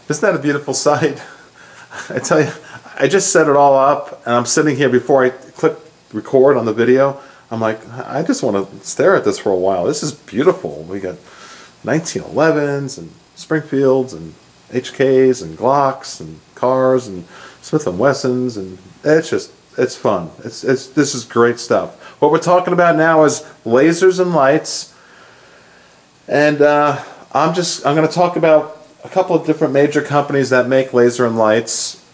Isn't that a beautiful sight? I tell you, I just set it all up, and I'm sitting here before I click record on the video. I'm like, I just want to stare at this for a while. This is beautiful. We got 1911s and Springfields and HKs and Glocks and cars and Smith & Wessons, and it's fun. This is great stuff. What we're talking about now is lasers and lights, and I'm going to talk about a couple of different major companies that make laser and lights.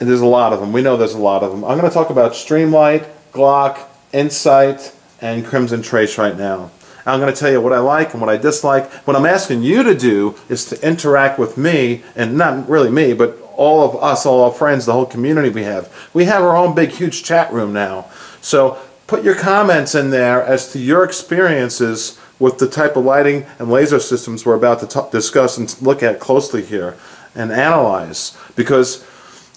And there's a lot of them. We know there's a lot of them. I'm going to talk about Streamlight, Glock, Insight, and Crimson Trace right now. I'm going to tell you what I like and what I dislike. What I'm asking you to do is to interact with me, and not really me, but all of us, all our friends, the whole community we have. We have our own big, huge chat room now. So put your comments in there as to your experiences with the type of lighting and laser systems we're about to discuss and look at closely here and analyze, because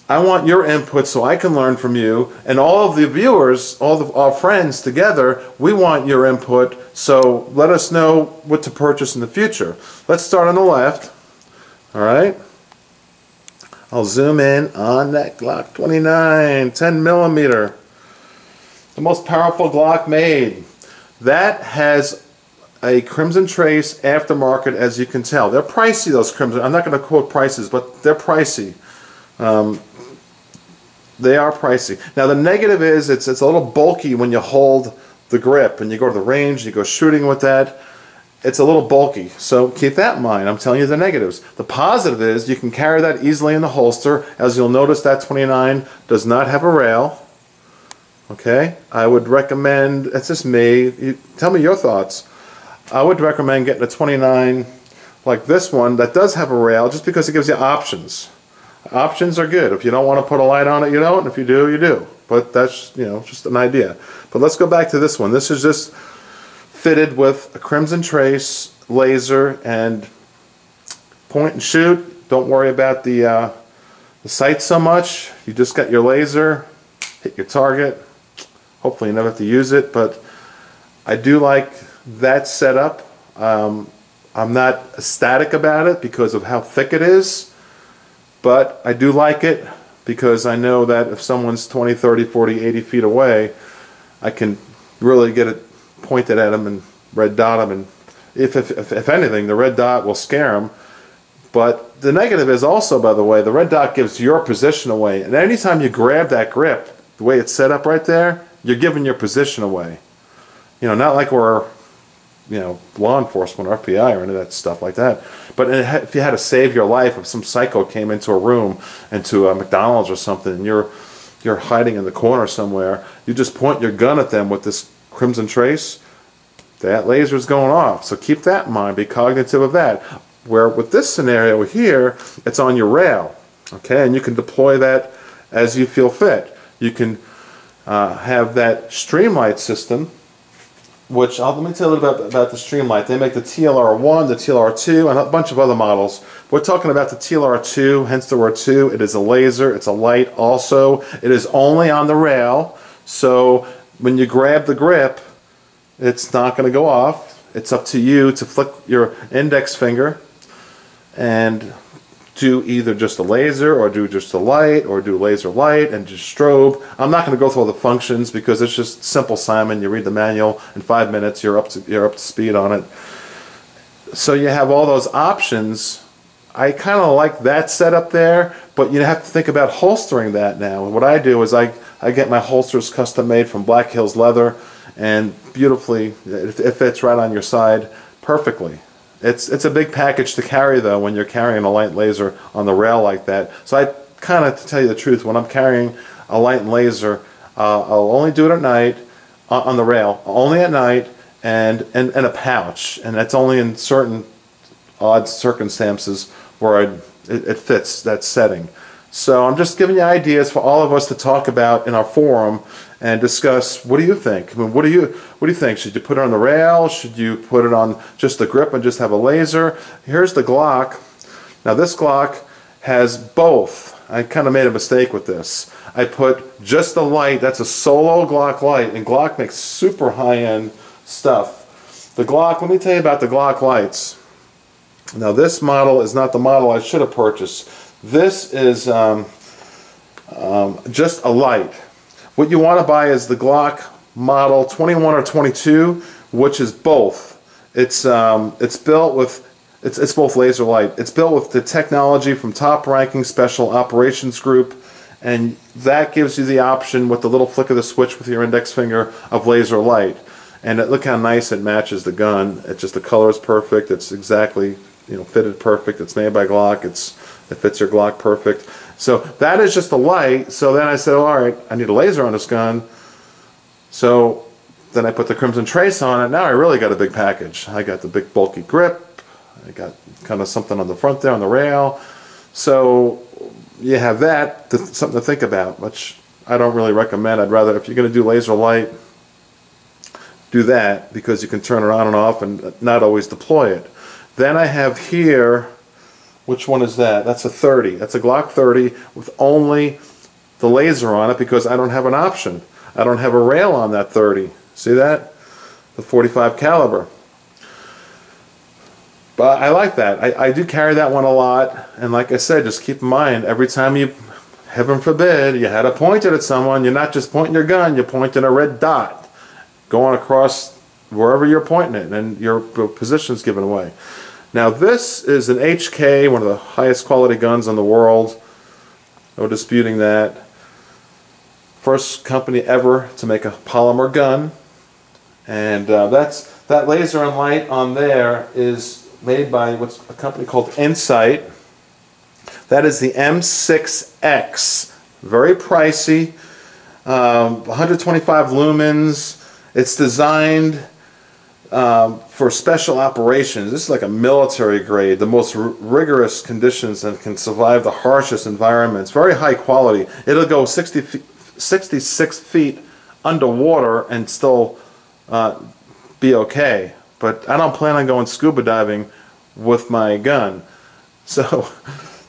I want your input so I can learn from you, and all of the viewers, all of our friends together, we want your input, so let us know what to purchase in the future. Let's start on the left. Alright, I'll zoom in on that Glock 29 10mm, the most powerful Glock made. That has a Crimson Trace aftermarket, as you can tell. They're pricey, those Crimson. I'm not going to quote prices, but they're pricey. They are pricey. Now the negative is it's a little bulky when you hold the grip and you go to the range, you go shooting with that. It's a little bulky, so keep that in mind. I'm telling you the negatives. The positive is you can carry that easily in the holster. As you'll notice, that 29 does not have a rail. Okay, I would recommend, it's just me, tell me your thoughts. I would recommend getting a 29 like this one that does have a rail, just because it gives you options. Options are good. If you don't want to put a light on it, you don't. If you do, you do. But that's, you know, just an idea. But let's go back to this one. This is just fitted with a Crimson Trace laser and point and shoot. Don't worry about the sight so much. You just got your laser, hit your target. Hopefully you never have to use it, but I do like that setup. I'm not ecstatic about it because of how thick it is, but I do like it because I know that if someone's 20, 30, 40, 80 feet away, I can really get it pointed at them and red dot them, and if anything, the red dot will scare them. But the negative is also, by the way, the red dot gives your position away, and anytime you grab that grip, the way it's set up right there, you're giving your position away. You know, not like we're, you know, law enforcement or FBI or any of that stuff like that. But if you had to save your life, if some psycho came into a room, into a McDonald's or something, and you're hiding in the corner somewhere, you just point your gun at them with this Crimson Trace, that laser's going off. So keep that in mind, be cognitive of that. Where with this scenario here, it's on your rail, okay, and you can deploy that as you feel fit. You can have that Streamlight system, which let me tell you a little bit about the Streamlight. They make the TLR1, the TLR2, and a bunch of other models. We're talking about the TLR2, hence the word 2. It is a laser, it's a light also. It is only on the rail, so when you grab the grip, it's not going to go off. It's up to you to flick your index finger and do either just a laser or do just a light or do laser light and just strobe. I'm not going to go through all the functions because it's just simple, Simon. You read the manual in 5 minutes, you're up to speed on it. So you have all those options. I kind of like that setup there, but you have to think about holstering that now. And what I do is I get my holsters custom made from Black Hills leather, and beautifully it fits right on your side perfectly. It's a big package to carry, though, when you're carrying a light laser on the rail like that. So I kind of, to tell you the truth, when I'm carrying a light laser, I'll only do it at night on the rail, only at night, and in a pouch, and that's only in certain odd circumstances where it fits that setting. So I'm just giving you ideas for all of us to talk about in our forum and discuss. What do you think? I mean, what do you think? Should you put it on the rail? Should you put it on just the grip and just have a laser? Here's the Glock. Now this Glock has both. I kind of made a mistake with this. I put just the light. That's a solo Glock light, and Glock makes super high-end stuff. The Glock, let me tell you about the Glock lights. Now this model is not the model I should have purchased. This is just a light. What you want to buy is the Glock model 21 or 22, which is both. It's built with it's both laser light. It's built with the technology from Top Ranking Special Operations Group, and that gives you the option with the little flick of the switch with your index finger of laser light. And look how nice it matches the gun. It's just the color is perfect. It's exactly, you know, fitted perfect. It's made by Glock. It fits your Glock perfect. So that is just a light. So then I said, oh, all right, I need a laser on this gun. So then I put the Crimson Trace on it. Now I really got a big package. I got the big bulky grip. I got kind of something on the front there on the rail. So you have that, something to think about, which I don't really recommend. I'd rather, if you're going to do laser light, do that, because you can turn it on and off and not always deploy it. Then I have here, which one is that? That's a 30. That's a Glock 30 with only the laser on it, because I don't have an option. I don't have a rail on that 30. See that? The 45 caliber. But I like that. I do carry that one a lot, and like I said, just keep in mind, every time you, heaven forbid, you had to point it at someone, you're not just pointing your gun, you're pointing a red dot going across wherever you're pointing it, and your position's given away. Now this is an HK, one of the highest quality guns in the world. No disputing that. First company ever to make a polymer gun, and that laser and light on there is made by what's a company called Insight. That is the M6X. Very pricey. 125 lumens. It's designed for special operations. This is like a military grade, the most rigorous conditions, and can survive the harshest environments. Very high quality. It'll go 66 feet underwater and still be okay. But I don't plan on going scuba diving with my gun. So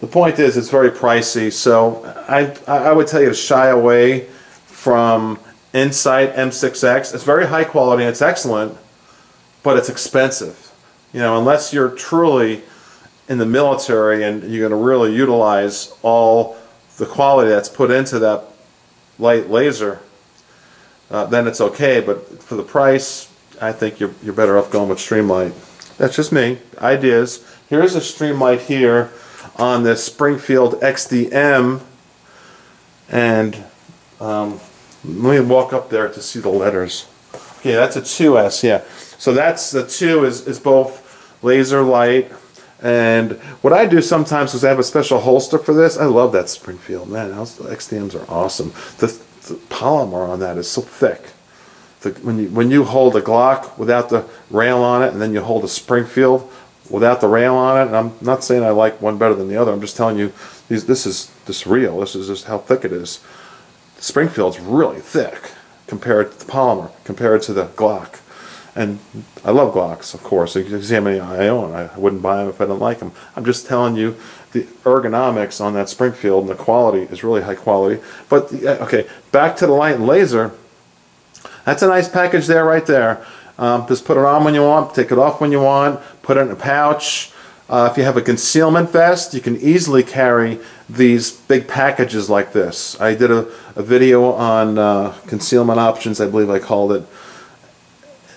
the point is, it's very pricey. So I would tell you to shy away from Insight M6X. It's very high quality, it's excellent, but it's expensive. You know, unless you're truly in the military and you're going to really utilize all the quality that's put into that light laser, then it's okay. But for the price, I think you're better off going with Streamlight. That's just me. Ideas. Here's a Streamlight here on this Springfield XDM, and let me walk up there to see the letters. Okay, that's a 2S, yeah. So that's the 2 is both laser light, and what I do sometimes is I have a special holster for this. I love that Springfield, man. Those XDMs are awesome. The polymer on that is so thick. When you hold a Glock without the rail on it, and then you hold a Springfield without the rail on it, and I'm not saying I like one better than the other, I'm just telling you, this is real. This is just how thick it is. Springfield's really thick compared to the polymer, compared to the Glock. And I love Glocks, of course. You can see how many I own. I wouldn't buy them if I didn't like them. I'm just telling you, the ergonomics on that Springfield and the quality is really high quality. But, okay, back to the light and laser. That's a nice package there, right there. Just put it on when you want, take it off when you want, put it in a pouch. If you have a concealment vest, you can easily carry these big packages like this. I did a video on concealment options, I believe I called it.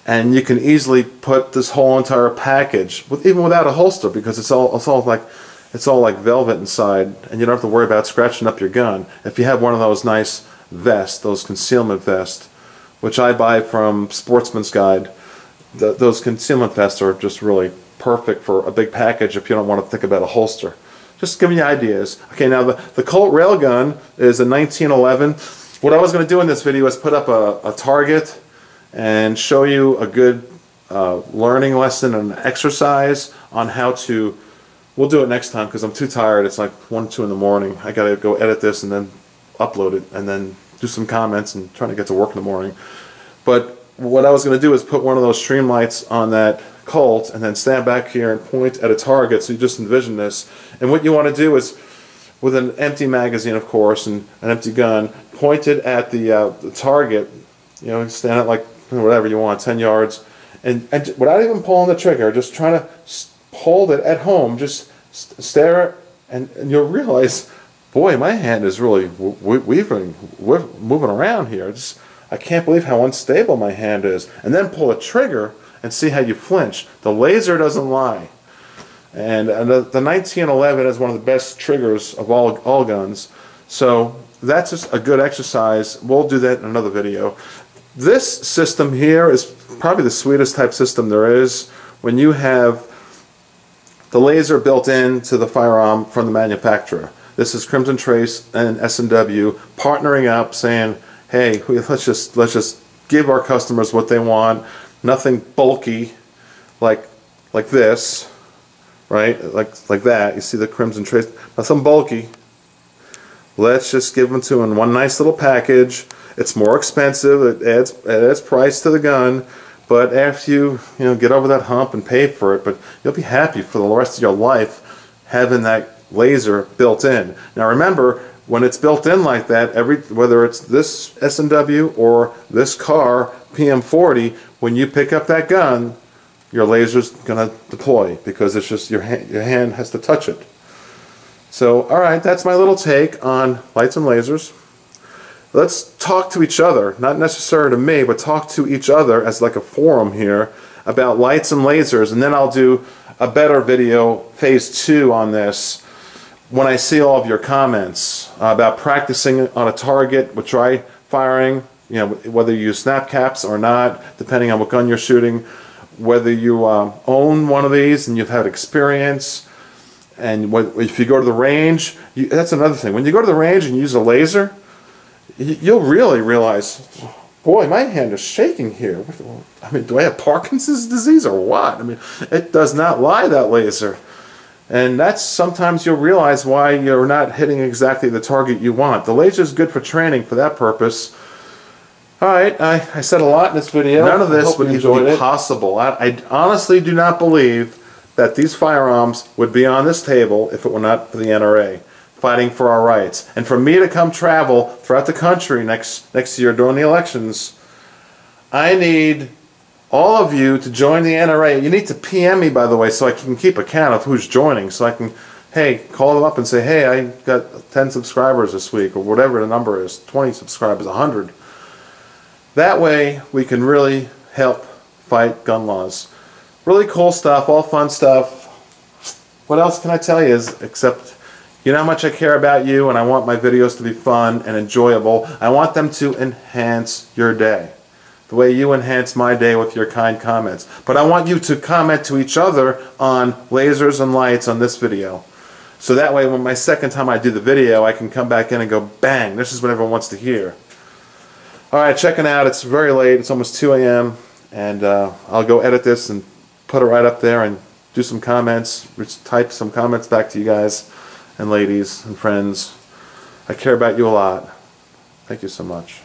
And you can easily put this whole entire package, even without a holster, because it's all like velvet inside, and you don't have to worry about scratching up your gun. If you have one of those nice vests, those concealment vests, which I buy from Sportsman's Guide, those concealment vests are just really perfect for a big package if you don't want to think about a holster. Just giving you ideas. Okay, now the Colt railgun is a 1911. What I was going to do in this video is put up a target and show you a good learning lesson and exercise on how to. We'll do it next time because I'm too tired. It's like 1, 2 in the morning. I got to go edit this and then upload it and then do some comments and trying to get to work in the morning. But what I was going to do is put one of those Streamlights on that Colt and then stand back here and point at a target. So you just envision this. And what you want to do is, with an empty magazine, of course, and an empty gun, point it at the target. You know, stand at like whatever you want, 10 yards, and without even pulling the trigger, just trying to hold it at home, just stare, and you'll realize, boy, my hand is really weaving, moving around here. I can't believe how unstable my hand is. And then pull a trigger and see how you flinch. The laser doesn't lie. And the 1911 is one of the best triggers of all guns. So that's just a good exercise. We'll do that in another video. This system here is probably the sweetest type system there is, when you have the laser built into the firearm from the manufacturer. This is Crimson Trace and S&W partnering up, saying, hey, let's just give our customers what they want. Nothing bulky like this, right? Like that. You see the Crimson Trace. Nothing bulky. Let's just give them to them in one nice little package. It's more expensive. It adds price to the gun. But after you get over that hump and pay for it, but you'll be happy for the rest of your life having that laser built in. Now remember, when it's built in like that, whether it's this S&W or this car PM40, when you pick up that gun, your laser's going to deploy, because it's just your hand has to touch it. So, all right, that's my little take on lights and lasers. Let's talk to each other, not necessarily to me, but talk to each other as like a forum here about lights and lasers, and then I'll do a better video, phase 2 on this, when I see all of your comments about practicing on a target with dry firing, whether you use snap caps or not, depending on what gun you're shooting, whether you own one of these and you've had experience, and if you go to the range, that's another thing. When you go to the range and use a laser, you'll really realize, boy, my hand is shaking here. I mean, do I have Parkinson's disease or what? I mean, it does not lie, that laser. And that's sometimes you'll realize why you're not hitting exactly the target you want. The laser is good for training for that purpose. Alright, I said a lot in this video. None of this would even be possible. I honestly do not believe that these firearms would be on this table if it were not for the NRA fighting for our rights. And for me to come travel throughout the country next year during the elections, I need all of you to join the NRA. You need to PM me, by the way, so I can keep account of who's joining, so I can, hey, call them up and say, hey, I got 10 subscribers this week, or whatever the number is, 20 subscribers, 100. That way, we can really help fight gun laws. Really cool stuff, all fun stuff. What else can I tell you except, you know how much I care about you, and I want my videos to be fun and enjoyable. I want them to enhance your day, the way you enhance my day with your kind comments. But I want you to comment to each other on lasers and lights on this video. So that way, when my second time I do the video, I can come back in and go, bang, this is what everyone wants to hear. Alright, checking out. It's very late. It's almost 2 a.m. And I'll go edit this and put it right up there and do some comments, type some comments back to you guys and ladies and friends. I care about you a lot. Thank you so much.